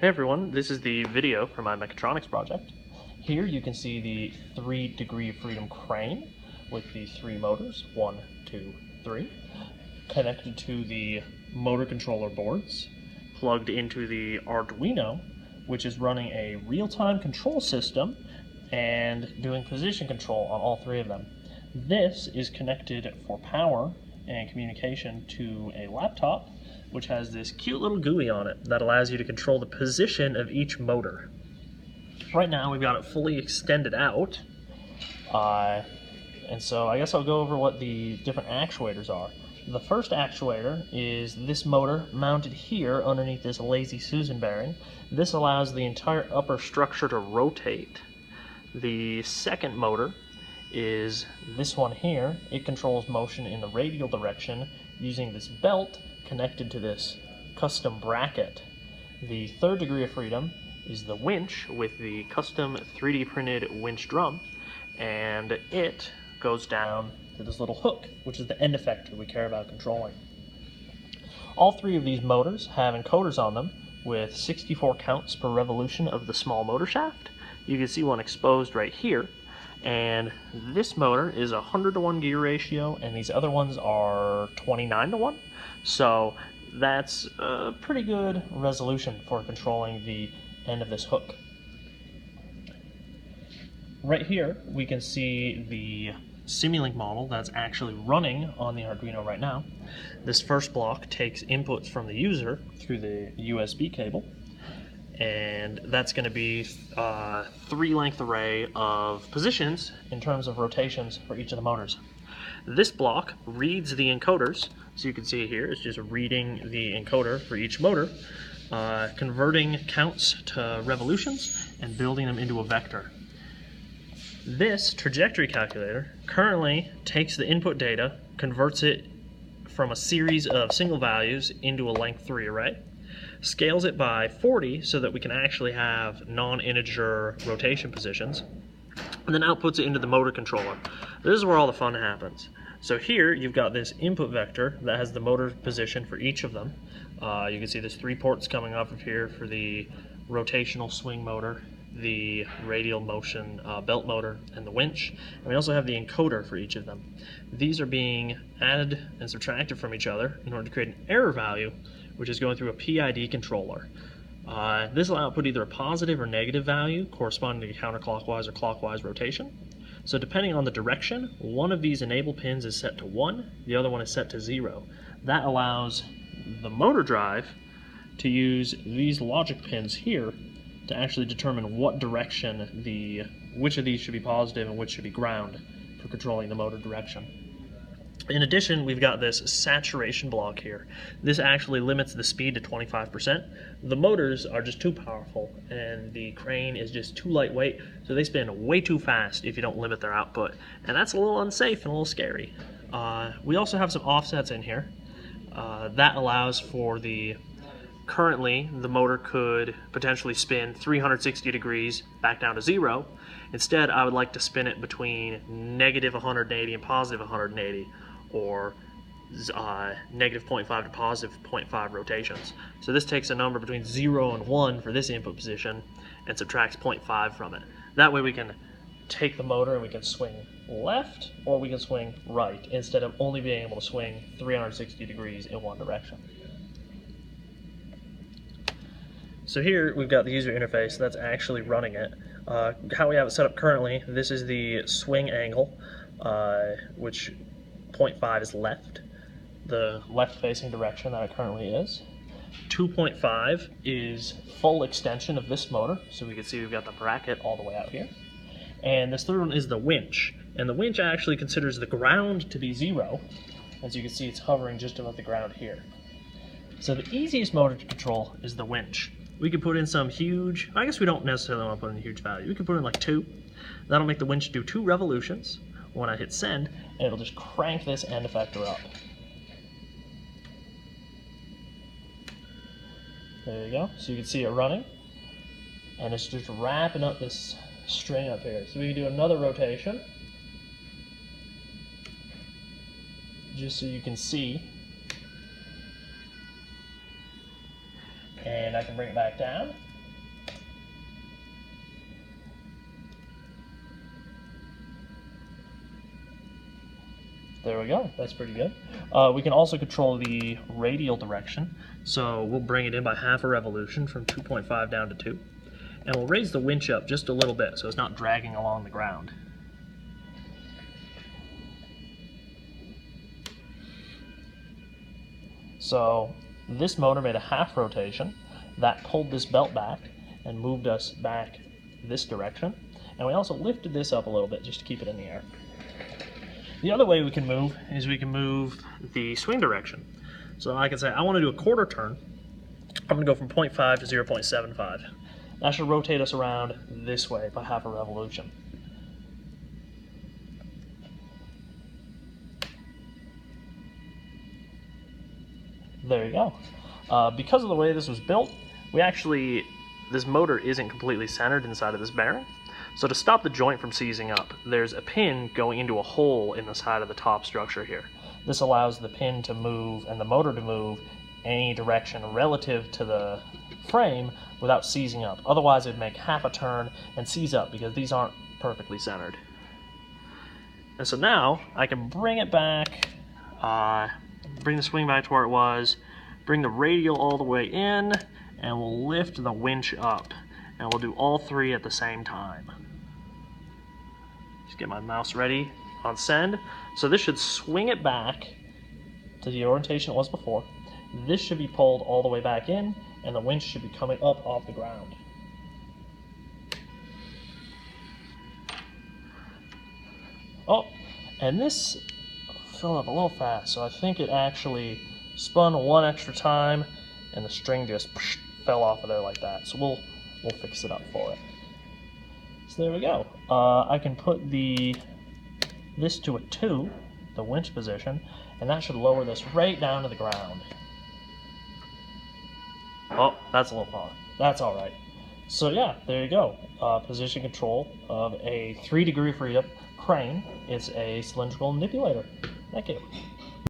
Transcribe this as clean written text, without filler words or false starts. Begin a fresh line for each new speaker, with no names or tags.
Hey everyone, this is the video for my Mechatronics project. Here you can see the 3 degree of freedom crane with the 3 motors, 1, 2, 3, connected to the motor controller boards, plugged into the Arduino, which is running a real-time control system and doing position control on all 3 of them. This is connected for power and communication to a laptop, which has this cute little GUI on it that allows you to control the position of each motor. Right now we've got it fully extended out, and so I guess I'll go over what the different actuators are. The first actuator is this motor mounted here underneath this Lazy Susan bearing. This allows the entire upper structure to rotate. The second motor is this one here. It controls motion in the radial direction using this belt connected to this custom bracket. The third degree of freedom is the winch with the custom 3D printed winch drum, and it goes down to this little hook, which is the end effector we care about controlling. All 3 of these motors have encoders on them with 64 counts per revolution of the small motor shaft. You can see one exposed right here. And this motor is a 100-to-1 gear ratio, and these other ones are 29-to-1. So that's a pretty good resolution for controlling the end of this hook. Right here, we can see the Simulink model that's actually running on the Arduino right now. This first block takes inputs from the user through the USB cable, and that's going to be a 3-length array of positions in terms of rotations for each of the motors. This block reads the encoders, so you can see here it's just reading the encoder for each motor, converting counts to revolutions and building them into a vector. This trajectory calculator currently takes the input data, converts it from a series of single values into a length 3 array, scales it by 40 so that we can actually have non-integer rotation positions, and then outputs it into the motor controller. This is where all the fun happens. So here you've got this input vector that has the motor position for each of them. You can see there's 3 ports coming off of here for the rotational swing motor, the radial motion belt motor, and the winch. And we also have the encoder for each of them. These are being added and subtracted from each other in order to create an error value, which is going through a PID controller. This will output either a positive or negative value corresponding to counterclockwise or clockwise rotation. So depending on the direction, one of these enable pins is set to 1, the other one is set to 0. That allows the motor drive to use these logic pins here to actually determine what direction which of these should be positive and which should be ground for controlling the motor direction. In addition, we've got this saturation block here. This actually limits the speed to 25%. The motors are just too powerful, and the crane is just too lightweight, so they spin way too fast if you don't limit their output. And that's a little unsafe and a little scary. We also have some offsets in here. That allows for currently the motor could potentially spin 360 degrees back down to 0. Instead, I would like to spin it between negative 180 and positive 180, or negative 0.5 to positive 0.5 rotations. So this takes a number between 0 and 1 for this input position and subtracts 0.5 from it. That way we can take the motor and we can swing left or we can swing right instead of only being able to swing 360 degrees in one direction. So here we've got the user interface that's actually running it. How we have it set up currently, this is the swing angle, which 0.5 is left, the left facing direction that it currently is. 2.5 is full extension of this motor, so we can see we've got the bracket all the way out here. And this third one is the winch, and the winch actually considers the ground to be 0. As you can see, it's hovering just above the ground here. So the easiest motor to control is the winch. We could put in some huge, I guess we don't necessarily want to put in a huge value. We could put in like 2. That'll make the winch do 2 revolutions when I hit send, and it'll just crank this end effector up. There you go. So you can see it running, and it's just wrapping up this string up here. So we can do another rotation, just so you can see. And I can bring it back down. There we go, that's pretty good. We can also control the radial direction, so we'll bring it in by half a revolution from 2.5 down to 2. And we'll raise the winch up just a little bit so it's not dragging along the ground. So this motor made a half rotation that pulled this belt back and moved us back this direction. And we also lifted this up a little bit just to keep it in the air. The other way we can move is we can move the swing direction. So I can say I want to do a quarter turn. I'm going to go from 0.5 to 0.75. That should rotate us around this way by half a revolution. There you go. Because of the way this was built, this motor isn't completely centered inside of this bearing. So to stop the joint from seizing up, there's a pin going into a hole in the side of the top structure here. This allows the pin to move and the motor to move any direction relative to the frame without seizing up. Otherwise it'd make half a turn and seize up because these aren't perfectly centered. And so now I can bring it back, bring the swing back to where it was, bring the radial all the way in, and we'll lift the winch up. And we'll do all three at the same time. Just get my mouse ready on send. So this should swing it back to the orientation it was before. This should be pulled all the way back in, and the winch should be coming up off the ground. Oh, and this filled up a little fast, so I think it actually spun one extra time, and the string just fell off of there like that. So we'll fix it up for it. So there we go. I can put this to a 2, the winch position, and that should lower this right down to the ground. Oh, that's a little far. That's all right. So yeah, there you go. Position control of a 3-degree freedom crane. It's a cylindrical manipulator. Thank you.